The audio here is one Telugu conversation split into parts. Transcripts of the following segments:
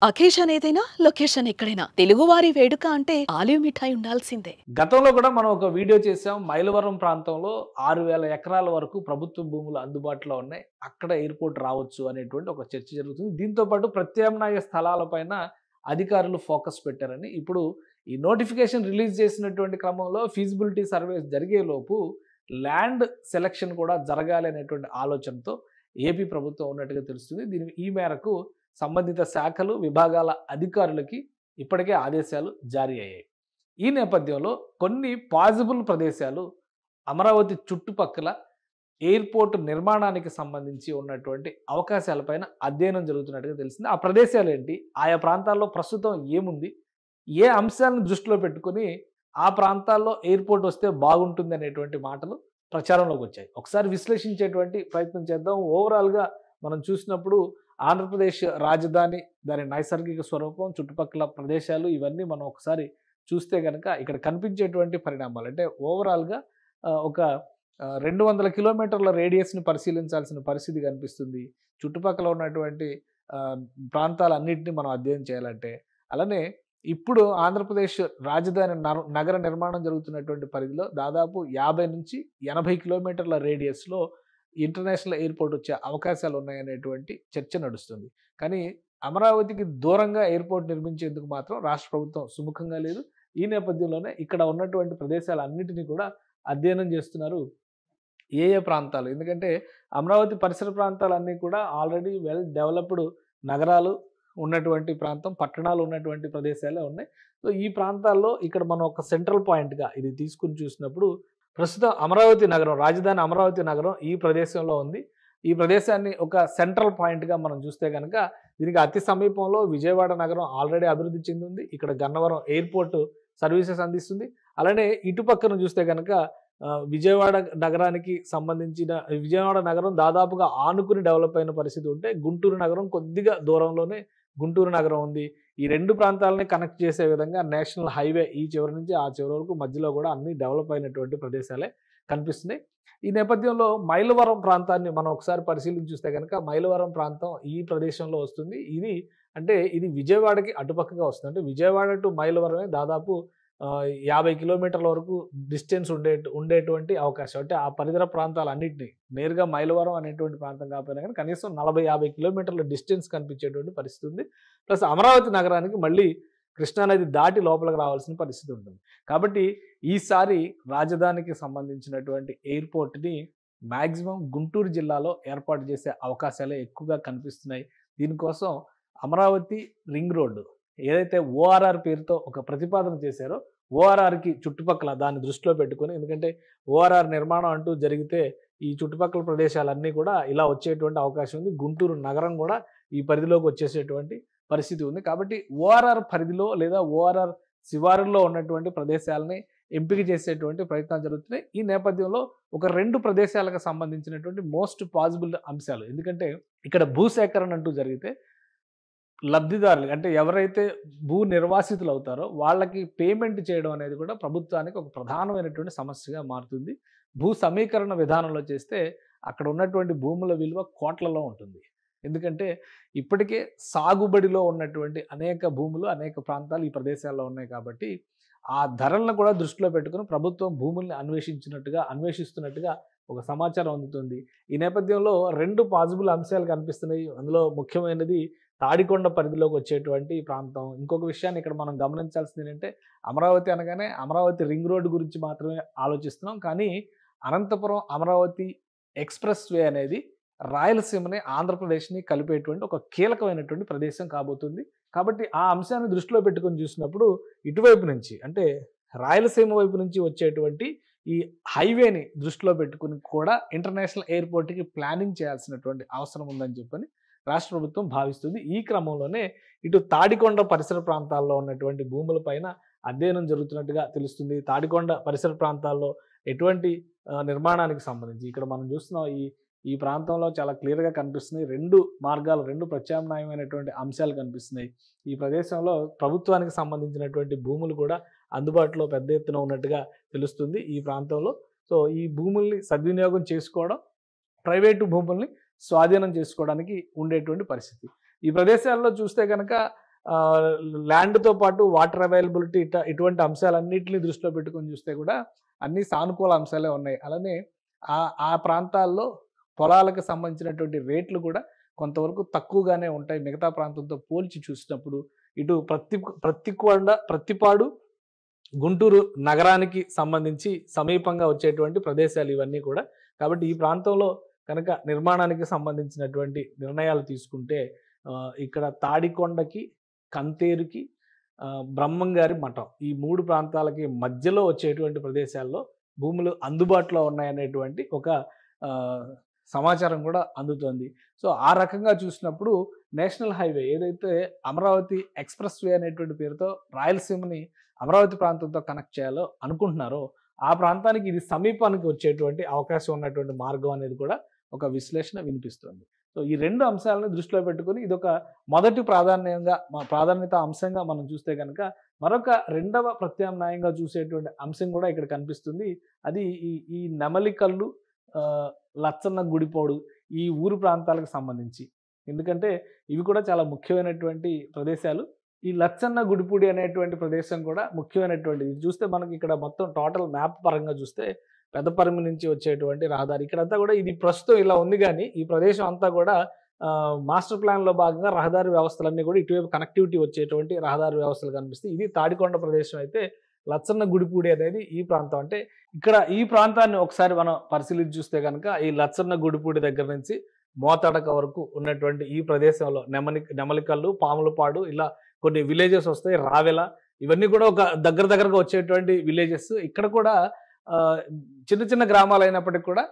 అకేషన్ ఏదైనా లొకేషన్ ఎక్కడైనా తెలుగువారి వేడుక అంటే ఆలివ్ మిఠాయి ఉండాల్సిందే. గతంలో కూడా మనం ఒక వీడియో చేసాం. మైలవరం ప్రాంతంలో 6,000 ఎకరాల వరకు ప్రభుత్వ భూములు అందుబాటులో ఉన్నాయి. అక్కడ ఎయిర్‌పోర్ట్ రావచ్చు అనేటువంటి ఒక చర్చ జరుగుతుంది. దీంతో పాటు ప్రత్యామ్నాయ స్థలాలపైన అధికారులు ఫోకస్ పెట్టారని ఇప్పుడు ఈ నోటిఫికేషన్ రిలీజ్ చేసినటువంటి క్రమంలో ఫీజిబిలిటీ సర్వేస్ జరిగేలోపు ల్యాండ్ సెలక్షన్ కూడా జరగాలి అనేటువంటి ఆలోచనతో ఏపీ ప్రభుత్వం ఉన్నట్టుగా తెలుస్తుంది. ఈ మేరకు సంబంధిత శాఖలు, విభాగాల అధికారులకి ఇప్పటికే ఆదేశాలు జారీ అయ్యాయి. ఈ నేపథ్యంలో కొన్ని పాజిబుల్ ప్రదేశాలు అమరావతి చుట్టుపక్కల ఎయిర్‌పోర్ట్ నిర్మాణానికి సంబంధించి ఉన్నటువంటి అవకాశాలపైన అధ్యయనం జరుగుతున్నట్టుగా తెలిసింది. ఆ ప్రదేశాలేంటి? ఆయా ప్రాంతాల్లో ప్రస్తుతం ఏముంది? ఏ అంశాలను దృష్టిలో పెట్టుకొని ఆ ప్రాంతాల్లో ఎయిర్‌పోర్ట్ వస్తే బాగుంటుందనేటువంటి మాటలు ప్రచారంలోకొచ్చాయి. ఒకసారి విశ్లేషించేటువంటి ప్రయత్నం చేద్దాం. ఓవరాల్‌గా మనం చూసినప్పుడు ఆంధ్రప్రదేశ్ రాజధాని, దాని నైసర్గిక స్వరూపం, చుట్టుపక్కల ప్రదేశాలు ఇవన్నీ మనం ఒకసారి చూస్తే గనక ఇక్కడ కనిపించేటువంటి పరిణామాలు అంటే ఓవరాల్‌గా ఒక 200 కిలోమీటర్ల రేడియస్‌ని పరిశీలించాల్సిన పరిస్థితి కనిపిస్తుంది. చుట్టుపక్కల ఉన్నటువంటి ఆహ్, ప్రాంతాలన్నిటిని మనం అధ్యయనం చేయాలంటే. అలానే ఇప్పుడు ఆంధ్రప్రదేశ్ రాజధాని నగర నిర్మాణం జరుగుతున్నటువంటి పరిధిలో దాదాపు 50-80 కిలోమీటర్ల రేడియస్‌లో ఇంటర్నేషనల్ ఎయిర్‌పోర్ట్ వచ్చే అవకాశాలు ఉన్నాయనేటువంటి చర్చ నడుస్తుంది. కానీ అమరావతికి దూరంగా ఎయిర్‌పోర్ట్ నిర్మించేందుకు మాత్రం రాష్ట్ర ప్రభుత్వం సుముఖంగా లేదు. ఈ నేపథ్యంలోనే ఇక్కడ ఉన్నటువంటి ప్రదేశాలన్నిటిని కూడా అధ్యయనం చేస్తున్నారు. ఏ ఏ ప్రాంతాలు ఎందుకంటే అమరావతి పరిసర ప్రాంతాలన్నీ కూడా ఆల్రెడీ వెల్ డెవలప్డ్ నగరాలు ఉన్నటువంటి ప్రాంతం, పట్టణాలు ఉన్నటువంటి ప్రదేశాలే ఉన్నాయి. సో, ఈ ప్రాంతాల్లో ఇక్కడ మనం ఒక సెంట్రల్ పాయింట్‌గా ఇది తీసుకొని చూసినప్పుడు ప్రస్తుతం అమరావతి నగరం, రాజధాని అమరావతి నగరం ఈ ప్రదేశంలో ఉంది. ఈ ప్రదేశాన్ని ఒక సెంట్రల్ పాయింట్‌గా మనం చూస్తే గనక దీనికి అతి సమీపంలో విజయవాడ నగరం ఆల్రెడీ అభివృద్ధి చెందింది. ఇక్కడ గన్నవరం ఎయిర్‌పోర్ట్ సర్వీసెస్ అందిస్తుంది. అలానే ఇటు పక్కన చూస్తే గనక విజయవాడ నగరానికి సంబంధించిన విజయవాడ నగరం దాదాపుగా ఆనుకుని డెవలప్ అయిన పరిస్థితి ఉంటే, గుంటూరు నగరం కొద్దిగా దూరంలోనే గుంటూరు నగరం ఉంది. ఈ 2 ప్రాంతాలని కనెక్ట్ చేసే విధంగా నేషనల్ హైవే ఈ చివరి నుంచి ఆ చివరి వరకు మధ్యలో కూడా అన్ని డెవలప్ అయినటువంటి ప్రదేశాలే కనిపిస్తున్నాయి. ఈ నేపథ్యంలో మైలవరం ప్రాంతాన్ని మనం ఒకసారి పరిశీలించి చూస్తే గనక మైలవరం ప్రాంతం ఈ ప్రదేశంలో వస్తుంది. ఇది విజయవాడకి అటుపక్కగా వస్తుంది. అంటే విజయవాడ టు మైలవరమే దాదాపు 50 కిలోమీటర్ల వరకు డిస్టెన్స్ ఉండేటువంటి అవకాశం. అంటే ఆ పరిసర ప్రాంతాలన్నిటిని నేరుగా మైలవరం అనేటువంటి ప్రాంతం కాకపోయినా గానీ కనీసం 40-50 కిలోమీటర్ల డిస్టెన్స్ కనిపించేటువంటి పరిస్థితి ఉంది. ప్లస్ అమరావతి నగరానికి మళ్ళీ కృష్ణా నది దాటి లోపలికి రావాల్సిన పరిస్థితి ఉంటుంది. కాబట్టి ఈసారి రాజధానికి సంబంధించినటువంటి ఎయిర్‌పోర్ట్‌ని మాక్సిమం గుంటూరు జిల్లాలో ఏర్పాటు చేసే అవకాశాలే ఎక్కువగా కనిపిస్తున్నాయి. దీనికోసం అమరావతి రింగ్ రోడ్డు ఏదైతే ఓఆర్ఆర్ పేరుతో ఒక ప్రతిపాదన చేశారో, ఓఆర్ఆర్‌కి చుట్టుపక్కల దాన్ని దృష్టిలో పెట్టుకొని ఎందుకంటే ఓఆర్ఆర్ నిర్మాణం అంటూ జరిగితే ఈ చుట్టుపక్కల ప్రదేశాలన్నీ కూడా ఇలా వచ్చేటువంటి అవకాశం ఉంది. గుంటూరు నగరం కూడా ఈ పరిధిలోకి వచ్చేసేటువంటి పరిస్థితి ఉంది. కాబట్టి ఓఆర్ఆర్ పరిధిలో లేదా ఓఆర్ఆర్ శివారుల్లో ఉన్నటువంటి ప్రదేశాలని ఎంపిక చేసేటువంటి ప్రయత్నాలు జరుగుతున్నాయి. ఈ నేపథ్యంలో ఒక 2 ప్రదేశాలకు సంబంధించినటువంటి మోస్ట్ పాజిబుల్ అంశాలు. ఎందుకంటే ఇక్కడ భూసేకరణ అంటూ జరిగితే లబ్ధిదారులు అంటే ఎవరైతే భూ నిర్వాసితులు అవుతారో వాళ్ళకి పేమెంట్ చేయడం అనేది కూడా ప్రభుత్వానికి ఒక ప్రధానమైనటువంటి సమస్యగా మారుతుంది. భూ సమీకరణ విధానంలో చేస్తే అక్కడ ఉన్నటువంటి భూముల విలువ కోట్లలో ఉంటుంది. ఎందుకంటే ఇప్పటికే సాగుబడిలో ఉన్నటువంటి అనేక భూములు, అనేక ప్రాంతాలు ఈ ప్రదేశాల్లో ఉన్నాయి కాబట్టి ఆ ధరలను కూడా దృష్టిలో పెట్టుకొని ప్రభుత్వం భూముల్ని అన్వేషిస్తున్నట్టుగా ఒక సమాచారం అందుతుంది. ఈ నేపథ్యంలో 2 పాజిబుల్ అంశాలు కనిపిస్తున్నాయి. అందులో ముఖ్యమైనది తాడికొండ పరిధిలోకి వచ్చేటువంటి ప్రాంతం. ఇంకొక విషయాన్ని ఇక్కడ మనం గమనించాల్సింది ఏంటంటే అమరావతి అనగానే అమరావతి రింగ్ రోడ్ గురించి మాత్రమే ఆలోచిస్తున్నాం. కానీ అనంతపురం అమరావతి ఎక్స్‌ప్రెస్ వే అనేది రాయలసీమని, ఆంధ్రప్రదేశ్‌ని కలిపేటువంటి ఒక కీలకమైనటువంటి ప్రదేశం కాబోతుంది. కాబట్టి ఆ అంశాన్ని దృష్టిలో పెట్టుకొని చూసినప్పుడు ఇటువైపు నుంచి అంటే రాయలసీమ వైపు నుంచి వచ్చేటువంటి ఈ హైవేని దృష్టిలో పెట్టుకొని కూడా ఇంటర్నేషనల్ ఎయిర్‌పోర్ట్‌కి ప్లానింగ్ చేయాల్సినటువంటి అవసరం ఉందని చెప్పని రాష్ట్ర ప్రభుత్వం భావిస్తుంది. ఈ క్రమంలోనే ఇటు తాడికొండ పరిసర ప్రాంతాల్లో ఉన్నటువంటి భూములపైన అధ్యయనం జరుగుతున్నట్టుగా తెలుస్తుంది. తాడికొండ పరిసర ప్రాంతాల్లో ఎటువంటి నిర్మాణానికి సంబంధించి ఇక్కడ మనం చూస్తున్నాం ఈ ప్రాంతంలో చాలా క్లియర్‌గా కనిపిస్తున్నాయి. 2 మార్గాలు, 2 ప్రత్యామ్నాయమైనటువంటి అంశాలు కనిపిస్తున్నాయి. ఈ ప్రదేశంలో ప్రభుత్వానికి సంబంధించినటువంటి భూములు కూడా అందుబాటులో పెద్ద ఎత్తున ఉన్నట్టుగా తెలుస్తుంది ఈ ప్రాంతంలో. సో, ఈ భూముల్ని సద్వినియోగం చేసుకోవడం, ప్రైవేటు భూముల్ని స్వాధీనం చేసుకోవడానికి ఉండేటువంటి పరిస్థితి. ఈ ప్రదేశాల్లో చూస్తే గనక ల్యాండ్తో పాటు వాటర్ అవైలబిలిటీ ఇటువంటి అంశాలన్నింటినీ దృష్టిలో పెట్టుకొని చూస్తే కూడా అన్ని సానుకూల అంశాలే ఉన్నాయి. అలానే ఆ ప్రాంతాల్లో పొలాలకు సంబంధించినటువంటి రేట్లు కూడా కొంతవరకు తక్కువగానే ఉంటాయి మిగతా ప్రాంతంతో పోల్చి చూసినప్పుడు. ఇటు ప్రత్తిపాడు, గుంటూరు నగరానికి సంబంధించి సమీపంగా వచ్చేటువంటి ప్రదేశాలు ఇవన్నీ కూడా. కాబట్టి ఈ ప్రాంతంలో కనుక నిర్మాణానికి సంబంధించినటువంటి నిర్ణయాలు తీసుకుంటే ఇక్కడ తాడికొండకి, కంతేరుకి, బ్రహ్మంగారి మఠం ఈ 3 ప్రాంతాలకి మధ్యలో వచ్చేటువంటి ప్రదేశాల్లో భూములు అందుబాటులో ఉన్నాయనేటువంటి ఒక సమాచారం కూడా అందుతోంది. సో ఆ రకంగా చూసినప్పుడు నేషనల్ హైవే ఏదైతే అమరావతి ఎక్స్‌ప్రెస్ వే అనేటువంటి పేరుతో రాయలసీమని అమరావతి ప్రాంతంతో కనెక్ట్ చేయాలో అనుకుంటున్నారో ఆ ప్రాంతానికి ఇది సమీపానికి వచ్చేటువంటి అవకాశం ఉన్నటువంటి మార్గం అనేది కూడా ఒక విశ్లేషణ వినిపిస్తుంది. సో ఈ 2 అంశాలను దృష్టిలో పెట్టుకొని ఇదొక మొదటి ప్రాధాన్యత అంశంగా మనం చూస్తే కనుక మరొక రెండవ ప్రత్యామ్నాయంగా చూసేటువంటి అంశం కూడా ఇక్కడ కనిపిస్తుంది. అది ఈ నెమలికల్లు, లచ్చన్న గుడిపోడు ఈ ఊరు ప్రాంతాలకు సంబంధించి. ఎందుకంటే ఇవి కూడా చాలా ముఖ్యమైనటువంటి ప్రదేశాలు. ఈ లచ్చన్న గుడిపూడి అనేటువంటి ప్రదేశం కూడా ముఖ్యమైనటువంటిది. ఇది చూస్తే మనకి ఇక్కడ మొత్తం టోటల్ మ్యాప్ పరంగా చూస్తే పెద్దపరిమి నుంచి వచ్చేటువంటి రహదారి ఇక్కడంతా కూడా ఇది ప్రస్తుతం ఇలా ఉంది. కానీ ఈ ప్రదేశం అంతా కూడా మాస్టర్ ప్లాన్లో భాగంగా రహదారి వ్యవస్థలన్నీ కూడా ఇటువైపు కనెక్టివిటీ వచ్చేటువంటి రహదారి వ్యవస్థలు కనిపిస్తాయి. ఇది తాడికొండ ప్రదేశం అయితే లచ్చన్న గుడిపూడి అనేది ఈ ప్రాంతం. అంటే ఇక్కడ ఈ ప్రాంతాన్ని ఒకసారి మనం పరిశీలించి చూస్తే కనుక ఈ లచ్చన్న గుడిపూడి దగ్గర నుంచి మోతడక వరకు ఉన్నటువంటి ఈ ప్రదేశంలో నెమలికల్లు, పాములపాడు ఇలా కొన్ని విలేజెస్ వస్తాయి. రావెల ఇవన్నీ కూడా ఒక దగ్గరగా వచ్చేటువంటి విలేజెస్. ఇక్కడ కూడా చిన్న చిన్న గ్రామాలు అయినప్పటికీ కూడా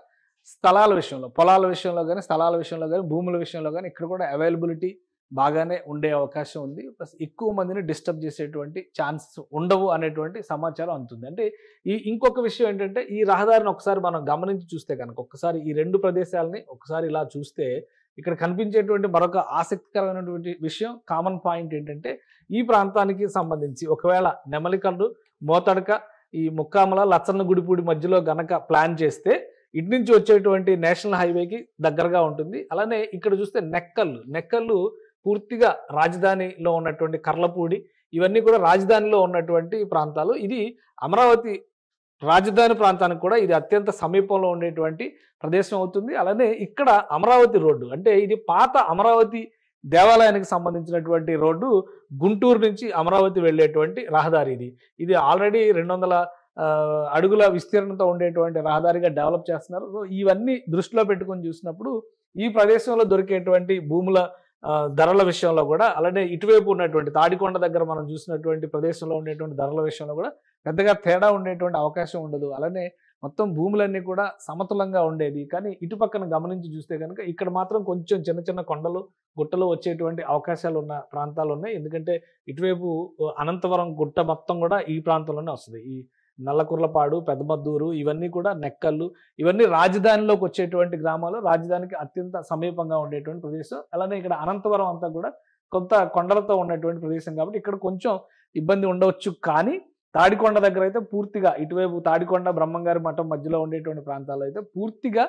స్థలాల విషయంలో, పొలాల విషయంలో కానీ, స్థలాల విషయంలో కానీ, భూముల విషయంలో కానీ ఇక్కడ కూడా అవైలబిలిటీ బాగానే ఉండే అవకాశం ఉంది. ప్లస్ ఎక్కువ మందిని డిస్టర్బ్ చేసేటువంటి ఛాన్సెస్ ఉండవు అనేటువంటి సమాచారం అందుతుంది. అంటే ఇంకొక విషయం ఏంటంటే ఈ రహదారిని ఒకసారి మనం గమనించి చూస్తే కనుక ఒక్కసారి ఈ 2 ప్రదేశాలని ఒకసారి ఇలా చూస్తే ఇక్కడ కనిపించేటువంటి మరొక ఆసక్తికరమైనటువంటి విషయం, కామన్ పాయింట్ ఏంటంటే ఈ ప్రాంతానికి సంబంధించి ఒకవేళ నెమలికల్లు, మోతడక, ఈ ముక్కామల, లచ్చన్న గుడిపూడి మధ్యలో గనక ప్లాన్ చేస్తే ఇటు నుంచి వచ్చేటువంటి నేషనల్ హైవేకి దగ్గరగా ఉంటుంది. అలానే ఇక్కడ చూస్తే నెక్కల్లు పూర్తిగా రాజధానిలో ఉన్నటువంటి కర్లపూడి ఇవన్నీ కూడా రాజధానిలో ఉన్నటువంటి ప్రాంతాలు. ఇది అమరావతి రాజధాని ప్రాంతానికి కూడా ఇది అత్యంత సమీపంలో ఉండేటువంటి ప్రదేశం అవుతుంది. అలానే ఇక్కడ అమరావతి రోడ్డు అంటే ఇది పాత అమరావతి దేవాలయానికి సంబంధించినటువంటి రోడ్డు, గుంటూరు నుంచి అమరావతి వెళ్ళేటువంటి రహదారి ఇది. ఇది ఆల్రెడీ 200 అడుగుల విస్తీర్ణంతో ఉండేటువంటి రహదారిగా డెవలప్ చేస్తున్నారు. సో ఇవన్నీ దృష్టిలో పెట్టుకొని చూసినప్పుడు ఈ ప్రదేశంలో దొరికేటువంటి భూముల ధరల విషయంలో కూడా, అలానే ఇటువైపు ఉన్నటువంటి తాడికొండ దగ్గర మనం చూసినటువంటి ప్రదేశంలో ఉండేటువంటి ధరల విషయంలో కూడా పెద్దగా తేడా ఉండేటువంటి అవకాశం ఉండదు. అలానే మొత్తం భూములన్నీ కూడా సమతులంగా ఉండేది. కానీ ఇటుపక్కన గమనించి చూస్తే కనుక ఇక్కడ మాత్రం కొంచెం చిన్న కొండలు, గుట్టలు వచ్చేటువంటి అవకాశాలు ఉన్న ప్రాంతాలు ఉన్నాయి. ఎందుకంటే ఇటువైపు అనంతవరం గుట్ట మొత్తం కూడా ఈ ప్రాంతంలోనే వస్తుంది. ఈ నల్లకుర్లపాడు, పెద్దమద్దూరు ఇవన్నీ కూడా నెక్కల్లు ఇవన్నీ రాజధానిలోకి వచ్చేటువంటి గ్రామాలు, రాజధానికి అత్యంత సమీపంగా ఉండేటువంటి ప్రదేశం. అలానే ఇక్కడ అనంతవరం అంతా కూడా కొంత కొండలతో ఉన్నటువంటి ప్రదేశం కాబట్టి ఇక్కడ కొంచెం ఇబ్బంది ఉండవచ్చు. కానీ తాడికొండ దగ్గర అయితే పూర్తిగా ఇటువైపు తాడికొండ, బ్రహ్మంగారి మఠం మధ్యలో ఉండేటువంటి ప్రాంతాల్లో అయితే పూర్తిగా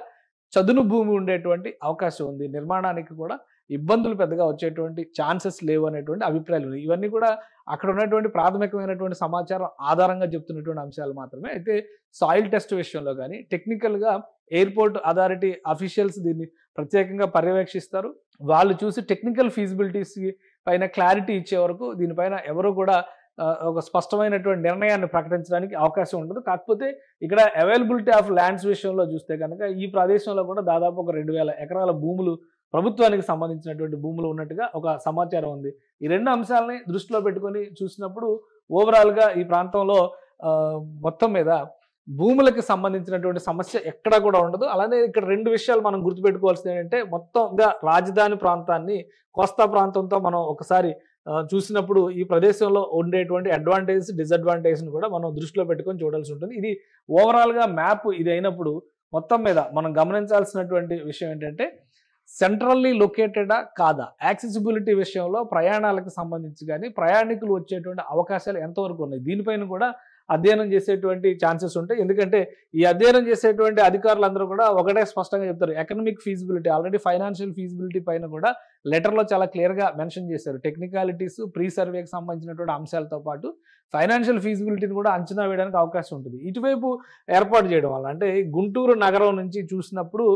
చదును భూమి ఉండేటువంటి అవకాశం ఉంది. నిర్మాణానికి కూడా ఇబ్బందులు పెద్దగా వచ్చేటువంటి ఛాన్సెస్ లేవు అనేటువంటి అభిప్రాయాలు ఉన్నాయి. ఇవన్నీ కూడా అక్కడ ఉన్నటువంటి ప్రాథమికమైనటువంటి సమాచారం ఆధారంగా చెప్తున్నటువంటి అంశాలు మాత్రమే. అయితే సాయిల్ టెస్ట్ విషయంలో కానీ టెక్నికల్గా ఎయిర్పోర్ట్ అథారిటీ అఫీషియల్స్ దీన్ని ప్రత్యేకంగా పర్యవేక్షిస్తారు. వాళ్ళు చూసి టెక్నికల్ ఫీజిబిలిటీస్ పైన క్లారిటీ ఇచ్చే వరకు దీనిపైన ఎవరు కూడా ఒక స్పష్టమైనటువంటి నిర్ణయాన్ని ప్రకటించడానికి అవకాశం ఉండదు. కాకపోతే ఇక్కడ అవైలబిలిటీ ఆఫ్ ల్యాండ్స్ విషయంలో చూస్తే కనుక ఈ ప్రదేశంలో కూడా దాదాపు ఒక 2000 ఎకరాల భూములు ప్రభుత్వానికి సంబంధించినటువంటి భూములు ఉన్నట్టుగా ఒక సమాచారం ఉంది. ఈ 2 అంశాలని దృష్టిలో పెట్టుకొని చూసినప్పుడు ఓవరాల్గా ఈ ప్రాంతంలో మొత్తం మీద భూములకు సంబంధించినటువంటి సమస్య ఎక్కడా కూడా ఉండదు. అలానే ఇక్కడ 2 విషయాలు మనం గుర్తుపెట్టుకోవాల్సింది ఏంటంటే మొత్తంగా రాజధాని ప్రాంతాన్ని కోస్తా ప్రాంతంతో మనం ఒకసారి చూసినప్పుడు ఈ ప్రదేశంలో ఉండేటువంటి అడ్వాంటేజ్, డిసడ్వాంటేజ్ని కూడా మనం దృష్టిలో పెట్టుకొని చూడాల్సి ఉంటుంది. ఇది ఓవరాల్గా మ్యాప్ ఇది అయినప్పుడు మొత్తం మీద మనం గమనించాల్సినటువంటి విషయం ఏంటంటే సెంట్రల్లీ లొకేటెడా కాదా, యాక్సెసిబిలిటీ విషయంలో ప్రయాణాలకు సంబంధించి కానీ ప్రయాణికులు వచ్చేటువంటి అవకాశాలు ఎంతవరకు ఉన్నాయి దీనిపైన కూడా అధ్యయనం చేసేటువంటి ఛాన్సెస్ ఉంటాయి. ఎందుకంటే ఈ అధ్యయనం చేసేటువంటి అధికారులందరూ కూడా ఒకటే స్పష్టంగా చెప్తారు, economic feasibility, already financial feasibility పైన కూడా లెటర్లో చాలా క్లియర్గా మెన్షన్ చేశారు. టెక్నికాలిటీస్, ప్రీ సర్వేకి సంబంధించినటువంటి అంశాలతో పాటు ఫైనాన్షియల్ ఫీజిబిలిటీని కూడా అంచనా వేయడానికి అవకాశం ఉంటుంది. ఇటువైపు ఏర్పాటు చేయడం వల్ల అంటే గుంటూరు నగరం నుంచి చూసినప్పుడు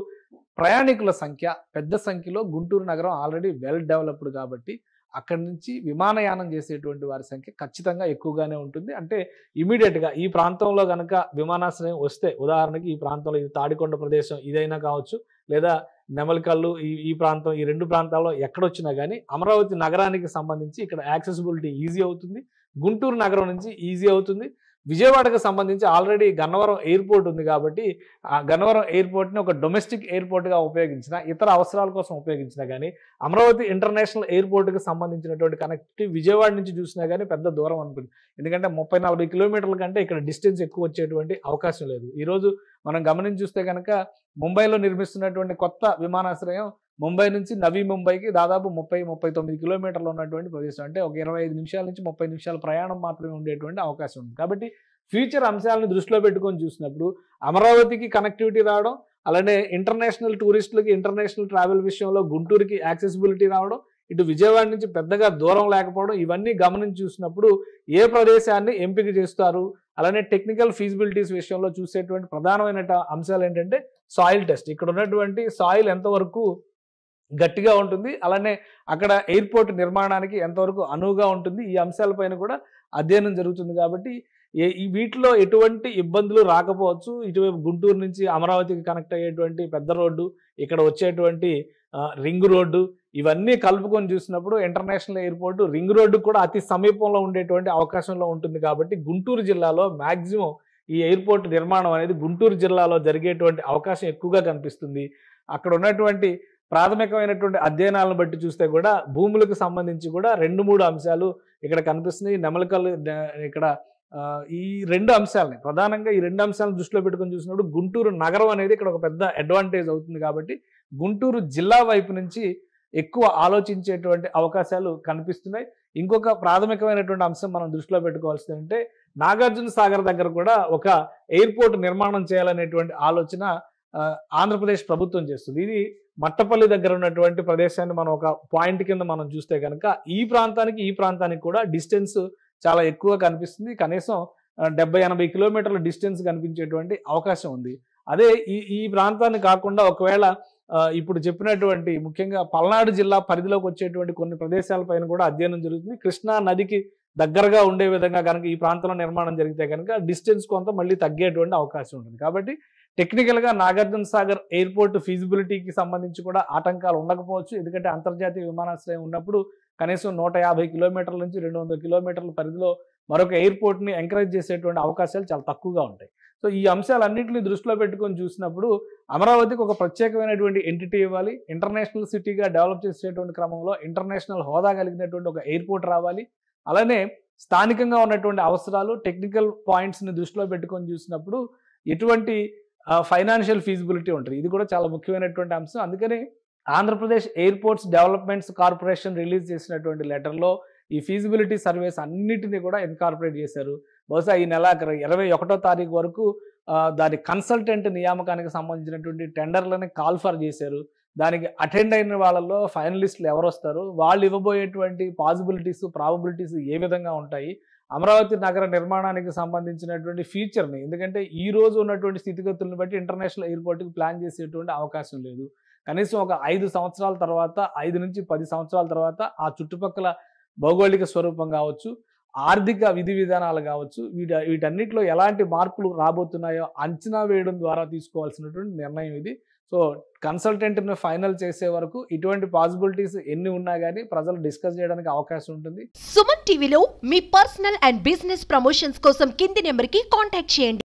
ప్రయాణికుల సంఖ్య పెద్ద సంఖ్యలో, గుంటూరు నగరం ఆల్రెడీ వెల్ డెవలప్డ్ కాబట్టి అక్కడి నుంచి విమానయానం చేసేటువంటి వారి సంఖ్య ఖచ్చితంగా ఎక్కువగానే ఉంటుంది. అంటే ఇమీడియట్గా ఈ ప్రాంతంలో కనుక విమానాశ్రయం వస్తే, ఉదాహరణకి ఈ ప్రాంతంలో ఇది తాడికొండ ప్రదేశం ఇదైనా కావచ్చు, లేదా నెమలికల్లు ఈ ప్రాంతం, ఈ రెండు ప్రాంతాల్లో ఎక్కడొచ్చినా కానీ అమరావతి నగరానికి సంబంధించి ఇక్కడ యాక్సెసిబిలిటీ ఈజీ అవుతుంది. గుంటూరు నగరం నుంచి ఈజీ అవుతుంది. విజయవాడకు సంబంధించి ఆల్రెడీ గన్నవరం ఎయిర్పోర్ట్ ఉంది కాబట్టి ఆ గన్నవరం ఎయిర్పోర్ట్ని ఒక డొమెస్టిక్ ఎయిర్పోర్ట్గా ఉపయోగించిన, ఇతర అవసరాల కోసం ఉపయోగించినా కానీ అమరావతి ఇంటర్నేషనల్ ఎయిర్పోర్ట్కి సంబంధించినటువంటి కనెక్టివిటీ విజయవాడ నుంచి చూసినా కానీ పెద్ద దూరం అనుకుంది. ఎందుకంటే 30-40 కిలోమీటర్ల కంటే ఇక్కడ డిస్టెన్స్ ఎక్కువ వచ్చేటువంటి అవకాశం లేదు. ఈరోజు మనం గమనించి చూస్తే కనుక ముంబైలో నిర్మిస్తున్నటువంటి కొత్త విమానాశ్రయం ముంబై నుంచి నవీ ముంబైకి దాదాపు 30-39 కిలోమీటర్లు ఉన్నటువంటి ప్రదేశం. అంటే ఒక 25 నిమిషాల నుంచి 30 నిమిషాల ప్రయాణం మాత్రమే ఉండేటువంటి అవకాశం ఉంది. కాబట్టి ఫ్యూచర్ అంశాలను దృష్టిలో పెట్టుకొని చూసినప్పుడు అమరావతికి కనెక్టివిటీ రావడం, అలానే ఇంటర్నేషనల్ టూరిస్టులకి ఇంటర్నేషనల్ ట్రావెల్ విషయంలో గుంటూరుకి యాక్సెసిబిలిటీ రావడం, ఇటు విజయవాడ నుంచి పెద్దగా దూరం లేకపోవడం, ఇవన్నీ గమనించి చూసినప్పుడు ఏ ప్రదేశాన్ని ఎంపిక చేస్తారు, అలానే టెక్నికల్ ఫీజిబిలిటీస్ విషయంలో చూసేటువంటి ప్రధానమైన అంశాలు ఏంటంటే సాయిల్ టెస్ట్. ఇక్కడ ఉన్నటువంటి సాయిల్ ఎంతవరకు గట్టిగా ఉంటుంది, అలానే అక్కడ ఎయిర్పోర్ట్ నిర్మాణానికి ఎంతవరకు అనువుగా ఉంటుంది, ఈ అంశాలపైన కూడా అధ్యయనం జరుగుతుంది. కాబట్టి ఈ వీటిలో ఎటువంటి ఇబ్బందులు రాకపోవచ్చు. ఇటువైపు గుంటూరు నుంచి అమరావతికి కనెక్ట్ అయ్యేటువంటి పెద్ద రోడ్డు, ఇక్కడ వచ్చేటువంటి రింగ్ రోడ్డు, ఇవన్నీ కలుపుకొని చూసినప్పుడు ఇంటర్నేషనల్ ఎయిర్పోర్ట్ రింగ్ రోడ్డు కూడా అతి సమీపంలో ఉండేటువంటి అవకాశంలో ఉంటుంది. కాబట్టి గుంటూరు జిల్లాలో మ్యాక్సిమం ఈ ఎయిర్పోర్ట్ నిర్మాణం అనేది గుంటూరు జిల్లాలో జరిగేటువంటి అవకాశం ఎక్కువగా కనిపిస్తుంది. అక్కడ ఉన్నటువంటి ప్రాథమికమైనటువంటి అధ్యయనాలను బట్టి చూస్తే కూడా భూములకు సంబంధించి కూడా 2-3 అంశాలు ఇక్కడ కనిపిస్తున్నాయి. నెమలికల్లు ఇక్కడ ఈ 2 అంశాలని ప్రధానంగా ఈ 2 అంశాలను దృష్టిలో పెట్టుకొని చూసినప్పుడు గుంటూరు నగరం అనేది ఇక్కడ ఒక పెద్ద అడ్వాంటేజ్ అవుతుంది. కాబట్టి గుంటూరు జిల్లా వైపు నుంచి ఎక్కువ ఆలోచించేటువంటి అవకాశాలు కనిపిస్తున్నాయి. ఇంకొక ప్రాథమికమైనటువంటి అంశం మనం దృష్టిలో పెట్టుకోవాల్సింది అంటే నాగార్జున సాగర్ దగ్గర కూడా ఒక ఎయిర్పోర్ట్ నిర్మాణం చేయాలనేటువంటి ఆలోచన ఆంధ్రప్రదేశ్ ప్రభుత్వం చేస్తుంది. ఇది మట్టపల్లి దగ్గర ఉన్నటువంటి ప్రదేశాన్ని మనం ఒక పాయింట్ కింద మనం చూస్తే కనుక ఈ ప్రాంతానికి కూడా డిస్టెన్స్ చాలా ఎక్కువ కనిపిస్తుంది. కనీసం 70-80 కిలోమీటర్ల డిస్టెన్స్ కనిపించేటువంటి అవకాశం ఉంది. అదే ఈ ప్రాంతాన్ని కాకుండా ఒకవేళ ఇప్పుడు చెప్పినటువంటి ముఖ్యంగా పల్నాడు జిల్లా పరిధిలోకి వచ్చేటువంటి కొన్ని ప్రదేశాలపైన కూడా అధ్యయనం జరుగుతుంది. కృష్ణా నదికి దగ్గరగా ఉండే విధంగా కనుక ఈ ప్రాంతంలో నిర్మాణం జరిగితే కనుక డిస్టెన్స్ కొంత మళ్ళీ తగ్గేటువంటి అవకాశం ఉంటుంది. కాబట్టి టెక్నికల్గా నాగార్జున సాగర్ ఎయిర్పోర్ట్ ఫీజిబిలిటీకి సంబంధించి కూడా ఆటంకాలు ఉండకపోవచ్చు. ఎందుకంటే అంతర్జాతీయ విమానాశ్రయం ఉన్నప్పుడు కనీసం 150 కిలోమీటర్ల నుంచి 200 కిలోమీటర్ల పరిధిలో మరొక ఎయిర్పోర్ట్ని ఎంకరేజ్ చేసేటువంటి అవకాశాలు చాలా తక్కువగా ఉంటాయి. సో ఈ అంశాలన్నింటినీ దృష్టిలో పెట్టుకొని చూసినప్పుడు అమరావతికి ఒక ప్రత్యేకమైనటువంటి ఎంటిటీ ఇవ్వాలి, ఇంటర్నేషనల్ సిటీగా డెవలప్ చేసేటువంటి క్రమంలో ఇంటర్నేషనల్ హోదా కలిగినటువంటి ఒక ఎయిర్పోర్ట్ రావాలి, అలానే స్థానికంగా ఉన్నటువంటి అవసరాలు టెక్నికల్ పాయింట్స్ని దృష్టిలో పెట్టుకొని చూసినప్పుడు ఎటువంటి ఫైనాన్షియల్ ఫీజిబిలిటీ ఉంటుంది. ఇది కూడా చాలా ముఖ్యమైనటువంటి అంశం. అందుకని Andhra Pradesh airports developments corporation release చేసినటువంటి లెటర్లో ఈ ఫీజిబిలిటీ సర్వేస్ అన్నిటినీ కూడా ఇన్కార్పొరేట్ చేశారు. బహుశా ఈ నెల 21వ తారీఖు వరకు దాని కన్సల్టెంట్ నియామకానికి సంబంధించినటువంటి టెండర్లని కాల్ఫర్ చేశారు. దానికి అటెండ్ అయిన వాళ్ళలో ఫైనలిస్టులు ఎవరు వస్తారు, వాళ్ళు ఇవ్వబోయేటువంటి పాసిబిలిటీస్ ప్రాబబిలిటీస్ ఏ విధంగా ఉంటాయి, అమరావతి నగర నిర్మాణానికి సంబంధించినటువంటి ఫ్యూచర్ని, ఎందుకంటే ఈ రోజు ఉన్నటువంటి స్థితిగతులను బట్టి ఇంటర్నేషనల్ ఎయిర్పోర్ట్కి ప్లాన్ చేసేటువంటి అవకాశం లేదు. కనీసం ఒక 5 సంవత్సరాల తర్వాత, 5 నుంచి 10 సంవత్సరాల తర్వాత ఆ చుట్టుపక్కల భౌగోళిక స్వరూపం కావచ్చు, ఆర్థిక విధి విధానాలు కావచ్చు, వీటన్నిటిలో ఎలాంటి మార్పులు రాబోతున్నాయో అంచనా వేయడం ద్వారా తీసుకోవాల్సినటువంటి నిర్ణయం ఇది. సో కన్సల్టెంట్ని ఫైనల్ చేసే వరకు ఇటువంటి పాసిబిలిటీస్ ఎన్ని ఉన్నా కానీ ప్రజలు డిస్కస్ చేయడానికి అవకాశం ఉంటుంది. సుమన్ టీవీలో మీ పర్సనల్ అండ్ బిజినెస్ ప్రమోషన్స్ కోసం కింది నెంబర్కి కాంటాక్ట్ చేయండి.